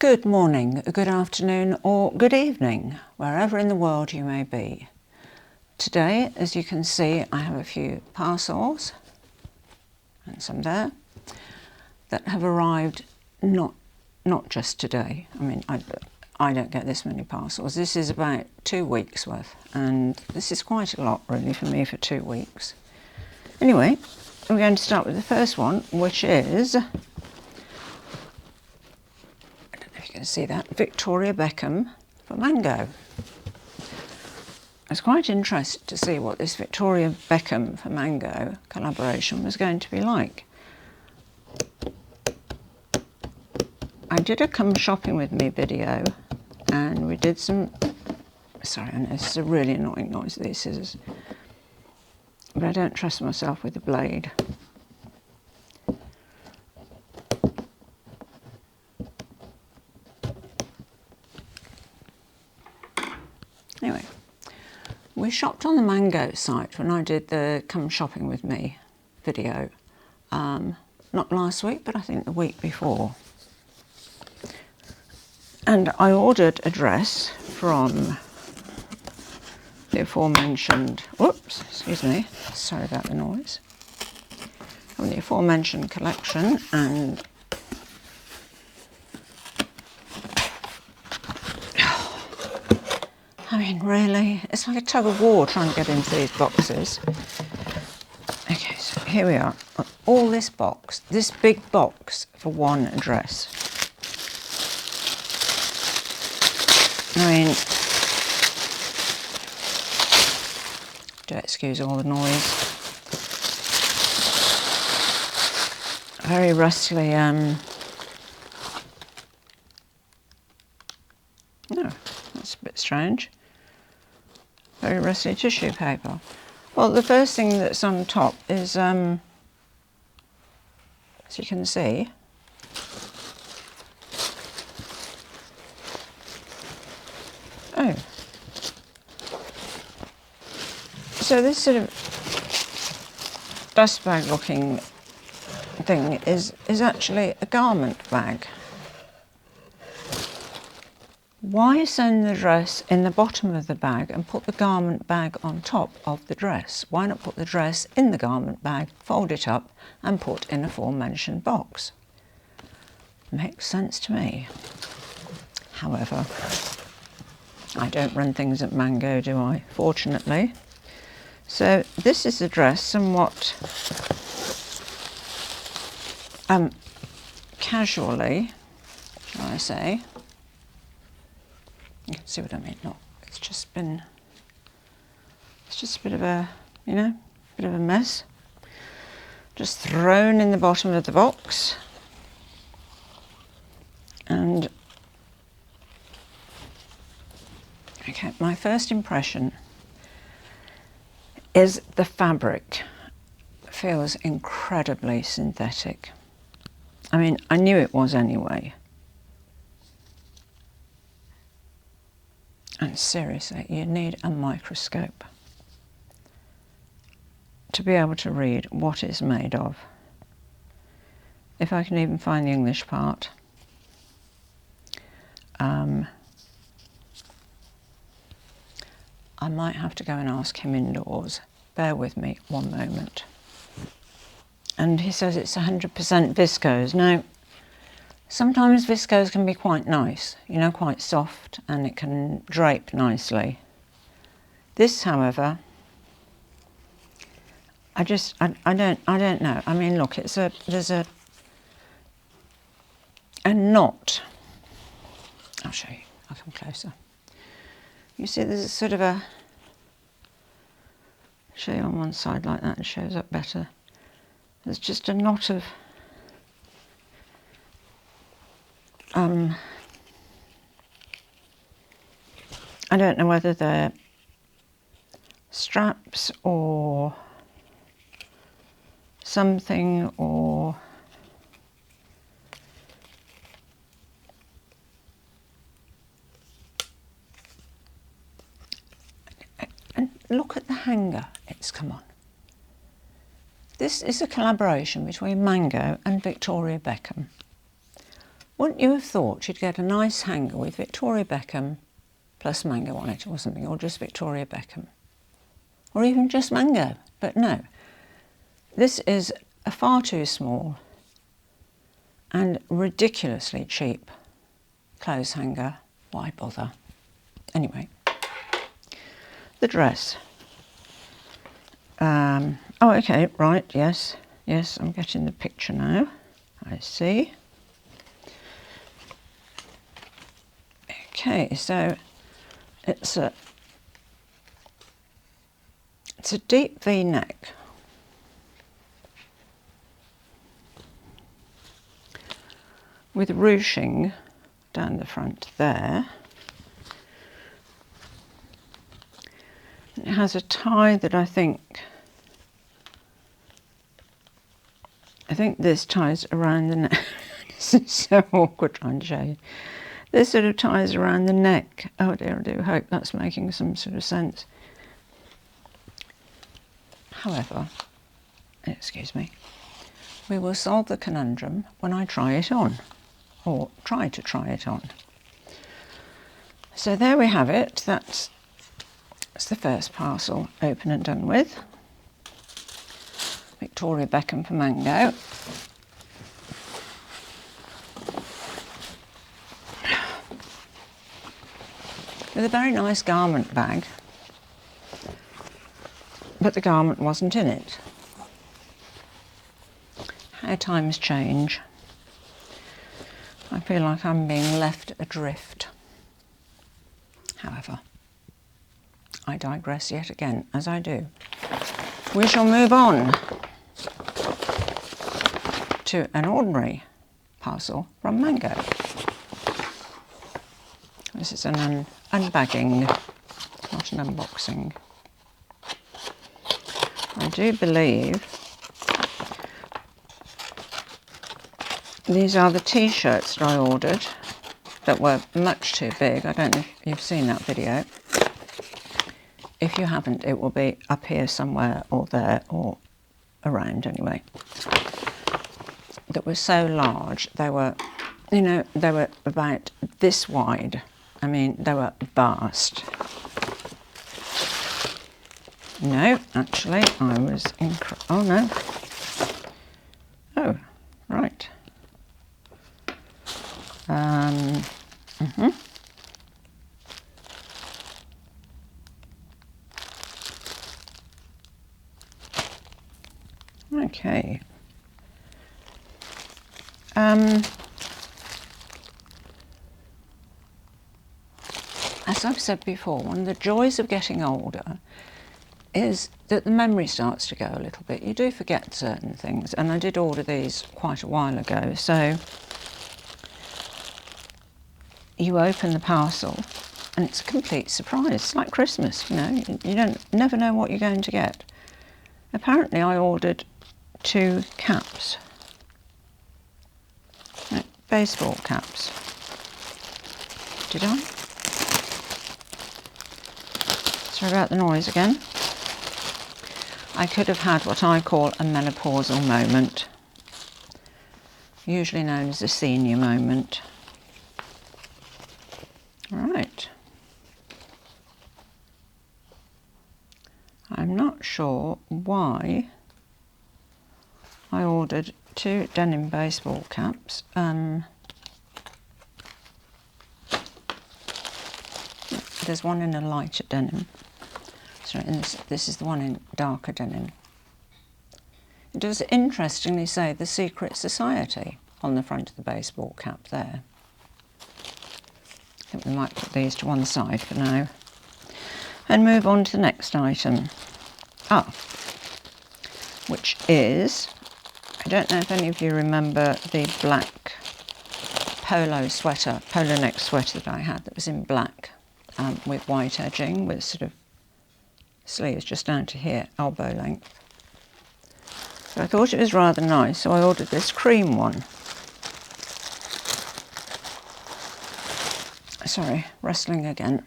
Good morning, good afternoon or good evening, wherever in the world you may be. Today, as you can see, I have a few parcels, and some there, that have arrived not just today. I mean, I don't get this many parcels. This is about 2 weeks worth, and this is quite a lot really for me for 2 weeks. Anyway, we're going to start with the first one, which is, you can see that, Victoria Beckham for Mango. I was quite interested to see what this Victoria Beckham for Mango collaboration was going to be like. I did a come shopping with me video and we did some, sorry, I know this is a really annoying noise, these scissors, but I don't trust myself with the blade. Anyway, we shopped on the Mango site when I did the come shopping with me video. Not last week, but I think the week before. And I ordered a dress from the aforementioned, whoops, excuse me, sorry about the noise, from the aforementioned collection, and I mean, really, it's like a tug of war trying to get into these boxes. Okay, so here we are. All this box, this big box for one dress. I mean, do excuse all the noise. Very rustily, no, that's a bit strange. Very rusty tissue paper. Well, the first thing that's on top is, as you can see, oh, so this sort of dust bag looking thing is actually a garment bag. Why send the dress in the bottom of the bag and put the garment bag on top of the dress? Why not put the dress in the garment bag, fold it up and put in a aforementioned box? Makes sense to me. However, I don't run things at Mango, do I? Fortunately. So this is the dress, somewhat casually, shall I say. You can see what I mean. Look, it's just a bit of a, you know, bit of a mess. Just thrown in the bottom of the box. And, okay, my first impression is the fabric feels incredibly synthetic. I mean, I knew it was anyway. And seriously, you need a microscope to be able to read what it's made of. If I can even find the English part. I might have to go and ask him indoors. Bear with me one moment. And he says it's 100% viscose. Now, sometimes viscose can be quite nice, you know, quite soft, and it can drape nicely. This, however, I don't know. I mean, look, there's a knot. I'll show you. I'll come closer. You see, there's a sort of a, show you on one side like that, it shows up better. There's just a knot of I don't know whether they're straps or something, or and look at the hanger it's come on. This is a collaboration between Mango and Victoria Beckham. Wouldn't you have thought you'd get a nice hanger with Victoria Beckham plus Mango on it or something, or just Victoria Beckham? Or even just Mango, but no. This is a far too small and ridiculously cheap clothes hanger. Why bother? Anyway, the dress. Oh, okay, right, yes, I'm getting the picture now. I see. Okay, so it's a deep V-neck. With ruching down the front there. It has a tie that I think this ties around the neck. This is so awkward trying to show you. This sort of ties around the neck. Oh dear, I do hope that's making some sort of sense. However, excuse me, we will solve the conundrum when I try it on, or try to try it on. So there we have it. That's the first parcel open and done with. Victoria Beckham for Mango. With a very nice garment bag, but the garment wasn't in it. How times change. I feel like I'm being left adrift. However, I digress yet again, as I do. We shall move on to an ordinary parcel from Mango. This is an unbagging, not an unboxing. I do believe these are the t-shirts that I ordered that were much too big. I don't know if you've seen that video. If you haven't, it will be up here somewhere or there or around anyway. That were so large, they were, you know, they were about this wide. I mean, they were vast. No, actually, I was oh no. Oh, right. Okay. As I've said before, one of the joys of getting older is that the memory starts to go a little bit. You do forget certain things, and I did order these quite a while ago, so you open the parcel and it's a complete surprise. It's like Christmas, you know, you never know what you're going to get. Apparently I ordered 2 caps, no, baseball caps. Did I? Sorry about the noise again. I could have had what I call a menopausal moment, usually known as a senior moment. Right. I'm not sure why I ordered 2 denim baseball caps. There's one in a lighter denim. Sorry, and this is the one in darker denim. It does interestingly say The Secret Society on the front of the baseball cap there. I think we might put these to one side for now and move on to the next item. Which is, I don't know if any of you remember the black polo neck sweater that I had that was in black with white edging with sort of sleeves just down to here, elbow length. So I thought it was rather nice, so I ordered this cream one. Sorry, rustling again.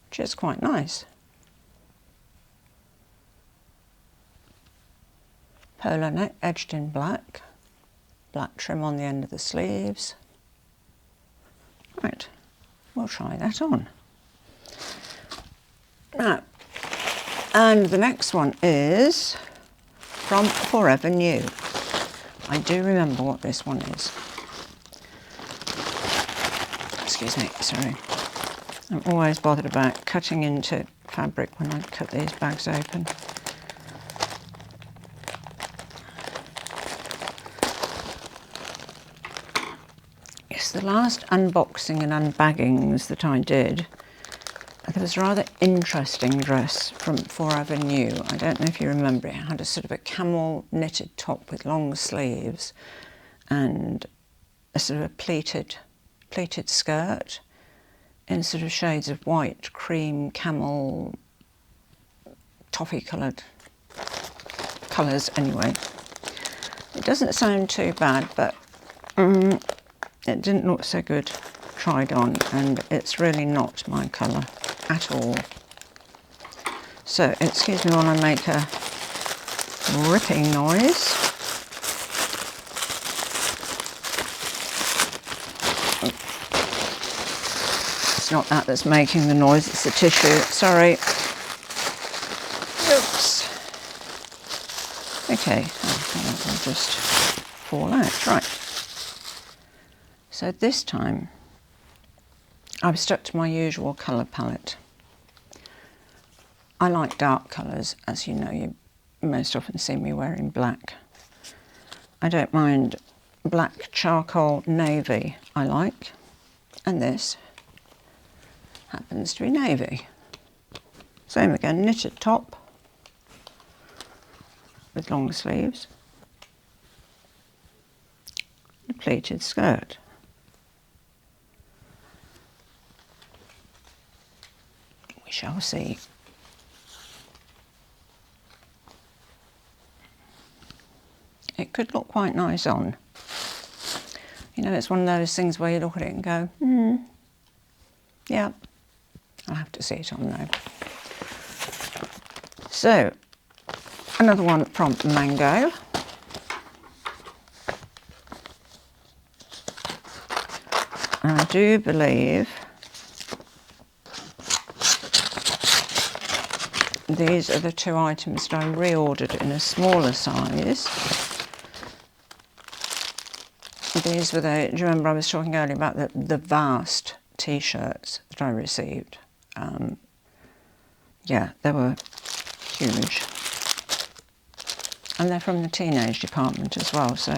Which is quite nice. polo neck edged in black, black trim on the end of the sleeves. Right, we'll try that on. Now, and the next one is from Forever New. I do remember what this one is. Excuse me, sorry. I'm always bothered about cutting into fabric when I cut these bags open. Yes, the last unboxing and unbaggings that I did, there was a rather interesting dress from Forever New. I don't know if you remember it. It had a sort of a camel knitted top with long sleeves and a sort of a pleated skirt in sort of shades of white, cream, camel, toffee coloured colours anyway. It doesn't sound too bad, but it didn't look so good tried on, and it's really not my colour at all. So excuse me while I make a ripping noise. It's not that that's making the noise, it's the tissue, sorry. Oops. Okay, I'll just fall out, right. So this time I've stuck to my usual colour palette. I like dark colours, as you know, you most often see me wearing black. I don't mind black, charcoal, navy I like, and this happens to be navy. Same again, knitted top with long sleeves, a pleated skirt. We shall see. It could look quite nice on. You know, it's one of those things where you look at it and go, yeah, I'll have to see it on now. So, another one from Mango. And I do believe these are the two items that I reordered in a smaller size. These were the, do you remember I was talking earlier about the vast t-shirts that I received? Yeah, they were huge. And they're from the teenage department as well, so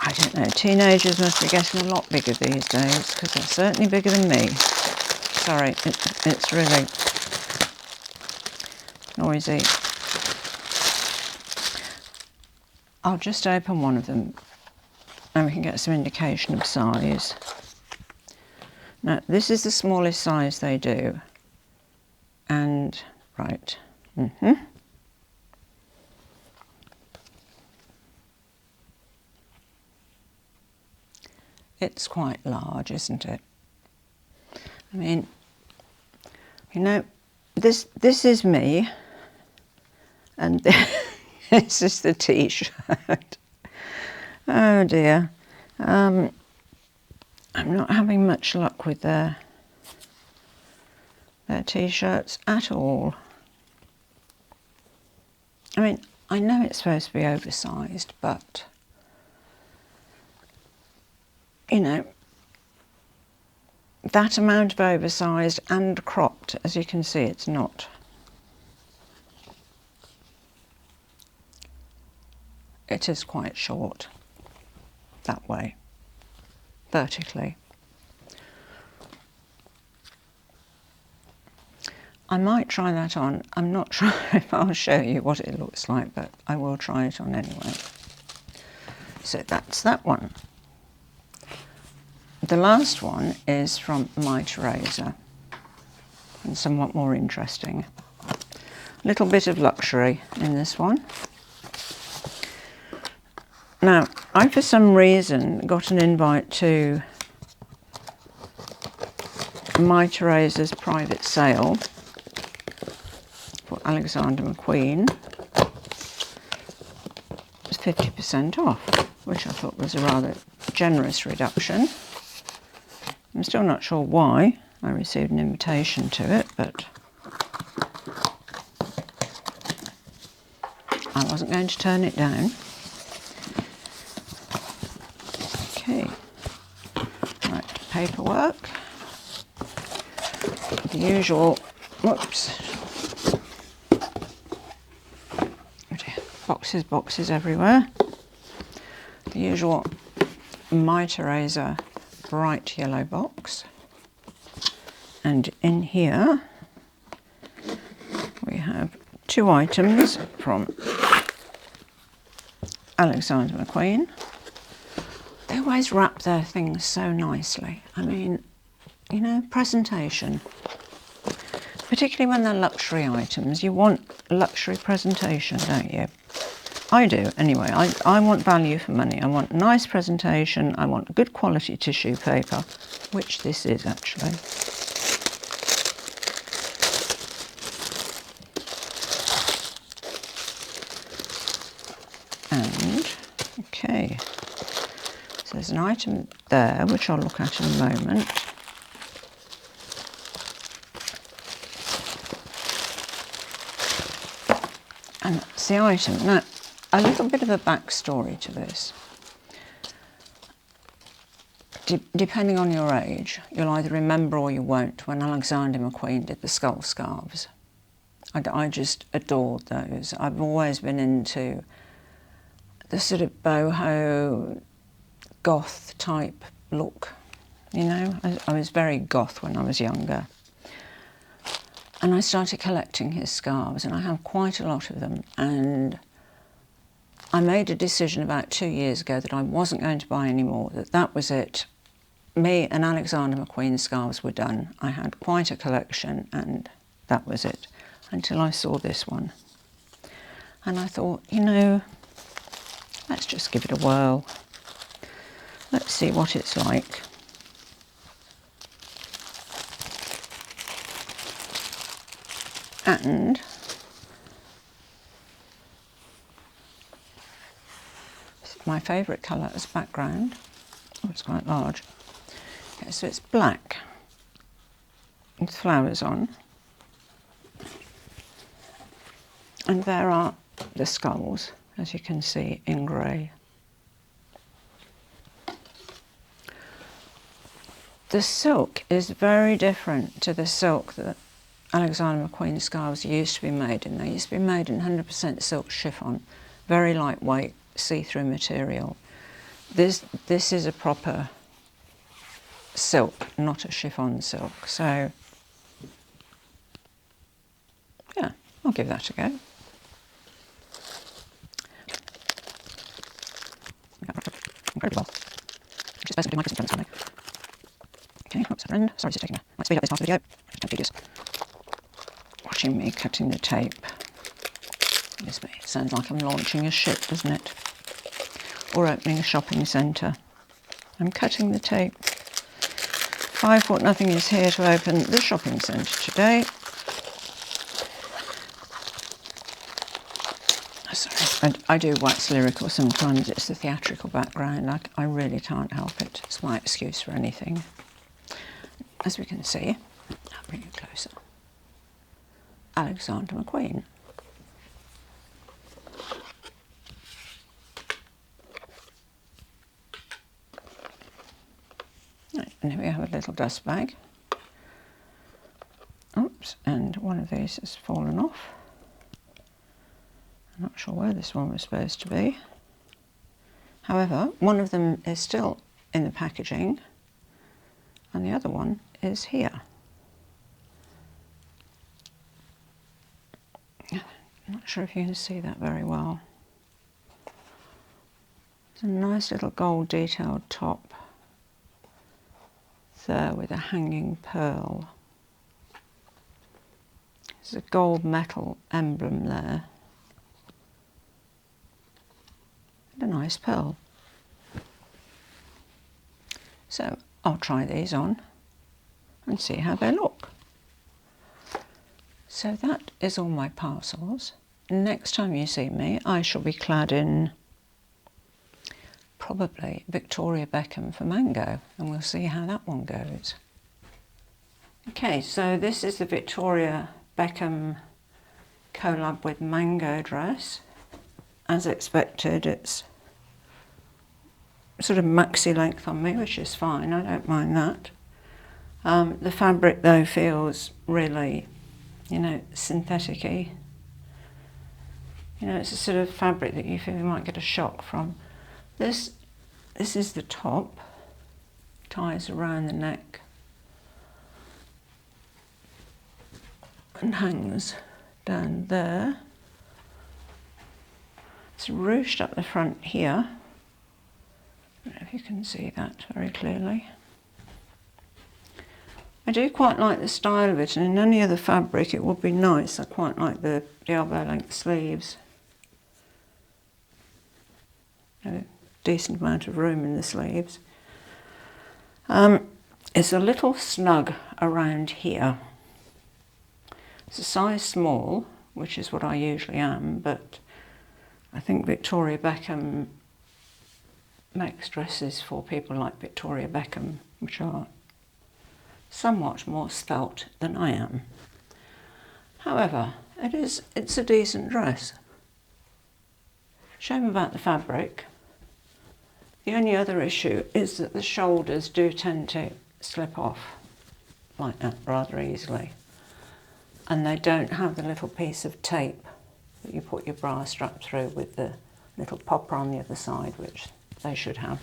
I don't know, teenagers must be getting a lot bigger these days, because they're certainly bigger than me. Sorry, it's really noisy. I'll just open one of them and we can get some indication of size. Now, this is the smallest size they do. And, right, It's quite large, isn't it? I mean, you know, this is me, and this is the t-shirt. Oh dear. I'm not having much luck with their t-shirts at all. I mean, I know it's supposed to be oversized, but you know, that amount of oversized and cropped, as you can see, it's not. It is quite short that way, vertically. I might try that on. I'm not sure if I'll show you what it looks like, but I will try it on anyway. So that's that one. The last one is from Mytheresa, and somewhat more interesting. A little bit of luxury in this one. Now, I for some reason got an invite to Mytheresa's private sale for Alexander McQueen, 50% off, which I thought was a rather generous reduction. I'm still not sure why I received an invitation to it, but I wasn't going to turn it down. Okay, right, paperwork. The usual, whoops, boxes everywhere. The usual Mytheresa bright yellow box. And in here we have 2 items from Alexander McQueen. They always wrap their things so nicely. I mean, you know, presentation. Particularly when they're luxury items, you want luxury presentation, don't you? I do, anyway. I want value for money. I want nice presentation. I want good quality tissue paper, which this is actually. And, okay, so there's an item there, which I'll look at in a moment. And that's the item. Now, a little bit of a backstory to this. Depending on your age, you'll either remember or you won't when Alexander McQueen did the skull scarves. I just adored those. I've always been into the sort of boho, goth type look, you know. I was very goth when I was younger. And I started collecting his scarves, and I have quite a lot of them. And I made a decision about 2 years ago that I wasn't going to buy any more, that was it. Me and Alexander McQueen scarves were done. I had quite a collection, and that was it, until I saw this one. And I thought, you know, let's just give it a whirl. Let's see what it's like. And my favourite colour as background. Oh, it's quite large. Okay, so it's black with flowers on. And there are the skulls, as you can see, in grey. The silk is very different to the silk that Alexander McQueen scarves used to be made in. They used to be made in 100% silk chiffon, very lightweight, see-through material. This is a proper silk, not a chiffon silk. So, yeah, I'll give that a go. Very well. Just supposed to do my Christmas presents for me. Okay, oops, friend. Sorry, this is taking a might speed up this part of the video. It's tedious. Watching me cutting the tape. It sounds like I'm launching a ship, doesn't it? Or opening a shopping centre. I'm cutting the tape. 5 Foot Nothing is here to open the shopping centre today. Sorry, I do wax lyrical sometimes. It's the theatrical background. I really can't help it. It's my excuse for anything. As we can see, I'll bring it closer. Alexander McQueen. Right, and here we have a little dust bag. Oops, and one of these has fallen off. I'm not sure where this one was supposed to be. However, one of them is still in the packaging, and the other one is here. I'm not sure if you can see that very well. It's a nice little gold detailed top there with a hanging pearl. There's a gold metal emblem there. And a nice pearl. So I'll try these on and see how they look. So that is all my parcels. Next time you see me, I shall be clad in probably Victoria Beckham for Mango, and we'll see how that one goes. Okay, so this is the Victoria Beckham collab with Mango dress. As expected, it's sort of maxi length on me, which is fine, I don't mind that. The fabric though feels really, you know, synthetic-y. You know, it's a sort of fabric that you feel you might get a shock from. This is the top, ties around the neck and hangs down there. It's ruched up the front here. I don't know if you can see that very clearly. I do quite like the style of it, and in any other fabric it would be nice. I quite like the elbow length sleeves. A decent amount of room in the sleeves. It's a little snug around here. It's a size small, which is what I usually am, but I think Victoria Beckham makes dresses for people like Victoria Beckham, which are somewhat more svelte than I am. However, it's a decent dress. Shame about the fabric. The only other issue is that the shoulders do tend to slip off like that rather easily. And they don't have the little piece of tape that you put your bra strap through with the little popper on the other side, which they should have.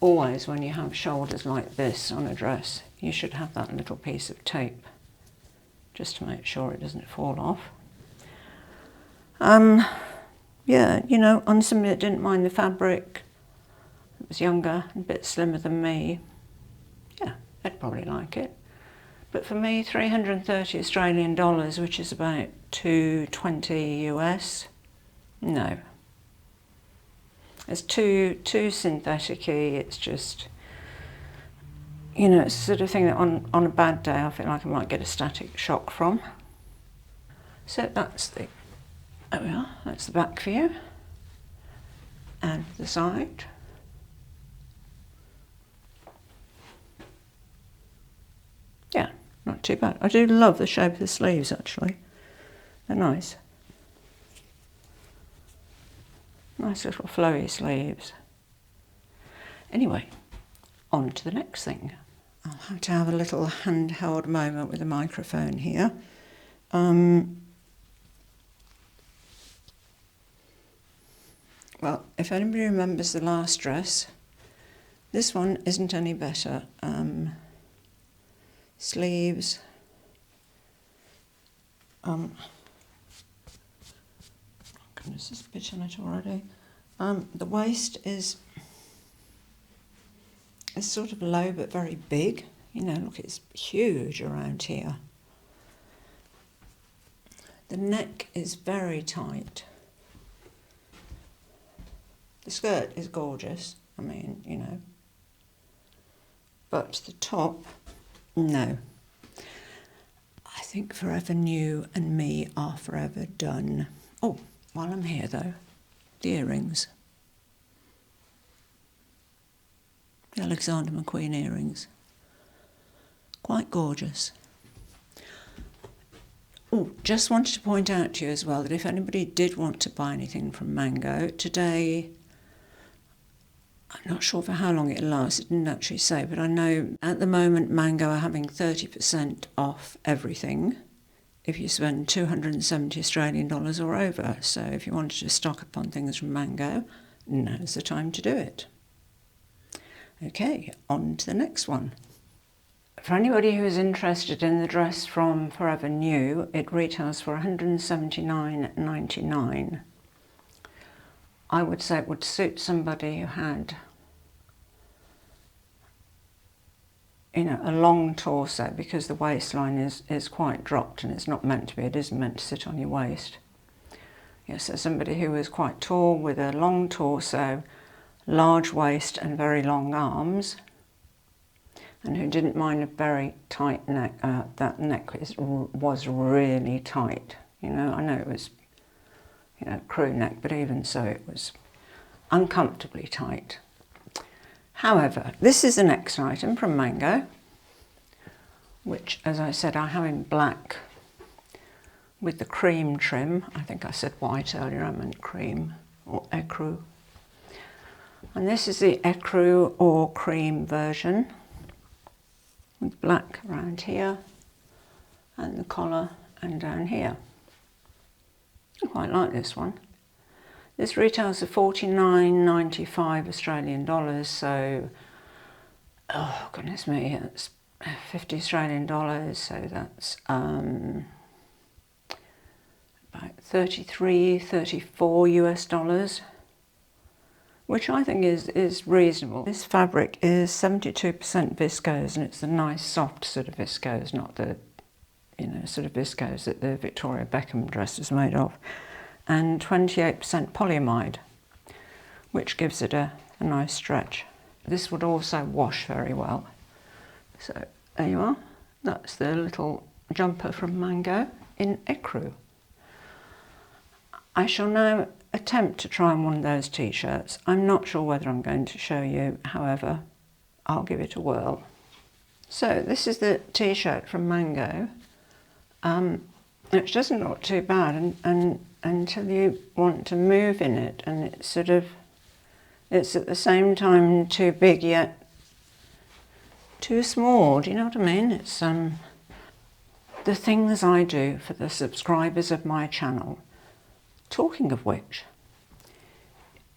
Always when you have shoulders like this on a dress, you should have that little piece of tape just to make sure it doesn't fall off. Yeah, you know, on somebody that didn't mind the fabric, that was younger and a bit slimmer than me, yeah, they'd probably like it. But for me, 330 Australian dollars, which is about 220 US, no. It's too synthetic-y. It's just, you know, it's the sort of thing that on a bad day I feel like I might get a static shock from. So that's the, there we are, that's the back view. And the side. Yeah, not too bad. I do love the shape of the sleeves actually. They're nice. Nice little flowy sleeves. Anyway, on to the next thing. I'll have to have a little handheld moment with the microphone here. Well, if anybody remembers the last dress, this one isn't any better. Sleeves. Goodness, there's a bit on it already. The waist is sort of low but very big. You know, look, it's huge around here. The neck is very tight. The skirt is gorgeous, I mean, you know. But the top, no. I think Forever New and me are forever done. Oh, while I'm here though, the earrings. The Alexander McQueen earrings. Quite gorgeous. Oh, just wanted to point out to you as well that if anybody did want to buy anything from Mango, today, I'm not sure for how long it'll last, it didn't actually say, but I know at the moment Mango are having 30% off everything if you spend 270 Australian dollars or over. So if you wanted to stock up on things from Mango, now's the time to do it. Okay, on to the next one. For anybody who is interested in the dress from Forever New, it retails for $179.99. I would say it would suit somebody who had, you know, a long torso, because the waistline is quite dropped and it's not meant to be, it isn't meant to sit on your waist. Yes, so somebody who is quite tall with a long torso, large waist and very long arms, and who didn't mind a very tight neck. That neck was really tight. You know, I know it was, you know, crew neck, but even so it was uncomfortably tight. However, this is the next item from Mango, which, as I said, I have in black with the cream trim. I think I said white earlier, I meant cream or ecru. And this is the ecru or cream version with black around here and the collar and down here. I quite like this one. This retails for $49.95 Australian dollars, so, oh goodness me, it's 50 Australian dollars, so that's about 33, 34 US dollars, which I think is reasonable. This fabric is 72% viscose, and it's the nice soft sort of viscose, not the, you know, sort of viscose that the Victoria Beckham dress is made of, and 28% polyamide, which gives it a nice stretch. This would also wash very well. So there you are. That's the little jumper from Mango in ecru. I shall now attempt to try on one of those t-shirts. I'm not sure whether I'm going to show you, however, I'll give it a whirl. So this is the t-shirt from Mango. It doesn't look too bad and until you want to move in it, and it's sort of, it's at the same time too big yet too small, do you know what I mean? It's the things I do for the subscribers of my channel. Talking of which,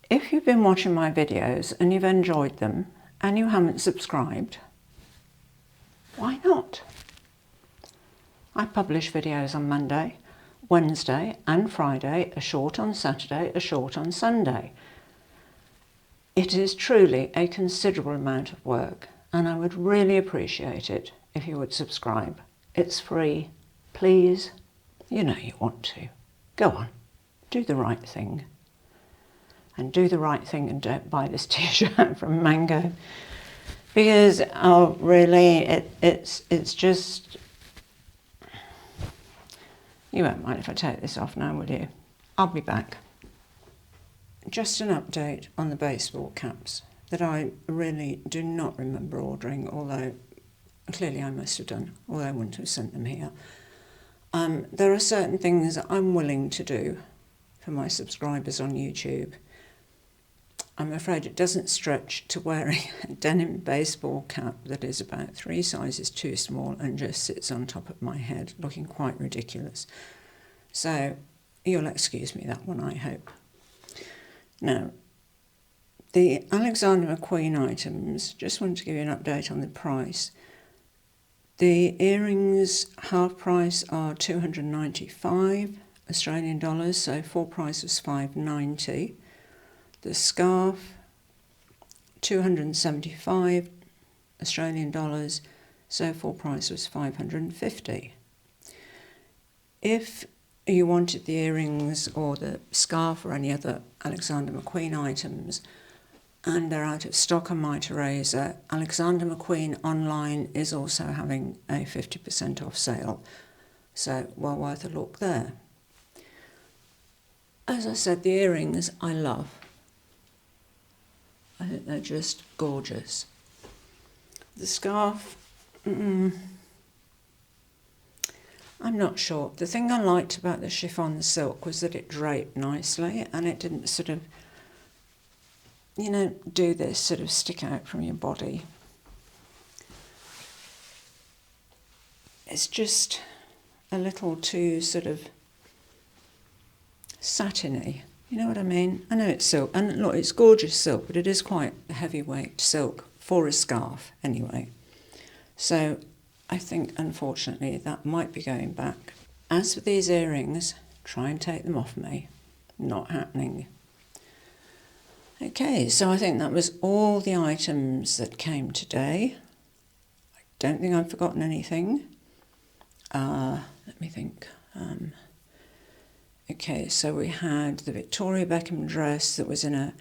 if you've been watching my videos and you've enjoyed them and you haven't subscribed, why not? I publish videos on Monday, Wednesday and Friday, a short on Saturday, a short on Sunday. It is truly a considerable amount of work, and I would really appreciate it if you would subscribe. It's free. Please, you know you want to. Go on, do the right thing. And do the right thing and don't buy this t-shirt from Mango. Because, oh really, it's just... You won't mind if I take this off now, will you? I'll be back. Just an update on the baseball caps that I really do not remember ordering, although clearly I must have done, although I wouldn't have sent them here. There are certain things that I'm willing to do for my subscribers on YouTube. I'm afraid it doesn't stretch to wearing a denim baseball cap that is about 3 sizes too small and just sits on top of my head, looking quite ridiculous. So you'll excuse me that one, I hope. Now, the Alexander McQueen items, just wanted to give you an update on the price. The earrings half price are 295 Australian dollars, so full price was 590. The scarf, 275 Australian dollars, so full price was 550. If you wanted the earrings or the scarf or any other Alexander McQueen items and they're out of stock on Mytheresa, Alexander McQueen online is also having a 50% off sale, so well worth a look there. As I said, the earrings I love. I think they're just gorgeous. The scarf, I'm not sure. The thing I liked about the chiffon silk was that it draped nicely and it didn't sort of, you know, do this, sort of stick out from your body. It's just a little too sort of satiny. You know what I mean? I know it's silk, and look, it's gorgeous silk, but it is quite a heavyweight silk for a scarf anyway. So I think, unfortunately, that might be going back. As for these earrings, try and take them off me. Not happening. Okay, so I think that was all the items that came today. I don't think I've forgotten anything. Let me think. Okay, so we had the Victoria Beckham dress that was in a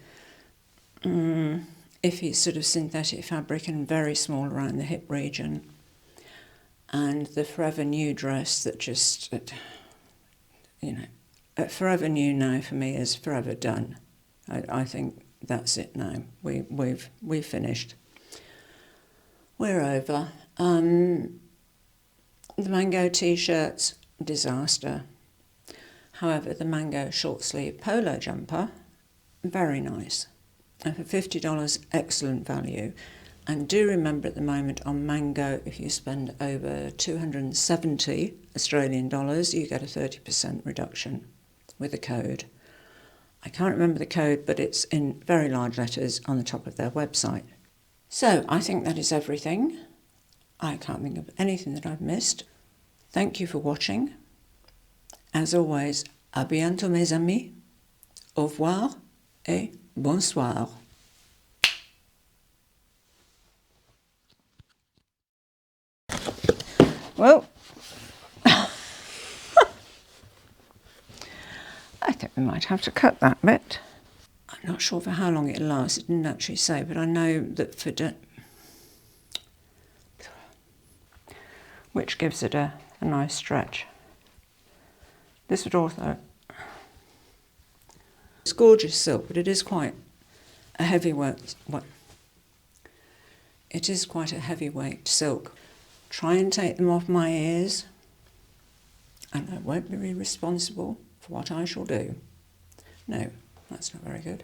iffy sort of synthetic fabric and very small around the hip region. And the Forever New dress that just, you know, Forever New now for me is forever done. I think that's it now. We've finished. We're over. The mango t-shirts, disaster. However, the mango short sleeve polo jumper, very nice. And for $50, excellent value. And do remember at the moment on Mango, if you spend over 270 Australian dollars, you get a 30% reduction with a code. I can't remember the code, but it's in very large letters on the top of their website. So I think that is everything. I can't think of anything that I've missed. Thank you for watching. As always, à bientôt mes amis. Au revoir et bonsoir. Well, I think we might have to cut that bit. I'm not sure for how long it'll last. It didn't actually say, but I know that for which gives it a nice stretch. This would also... It's gorgeous silk, but it is quite a heavyweight. It is quite a heavyweight silk. Try and take them off my ears, and I won't be responsible for what I shall do. No, that's not very good.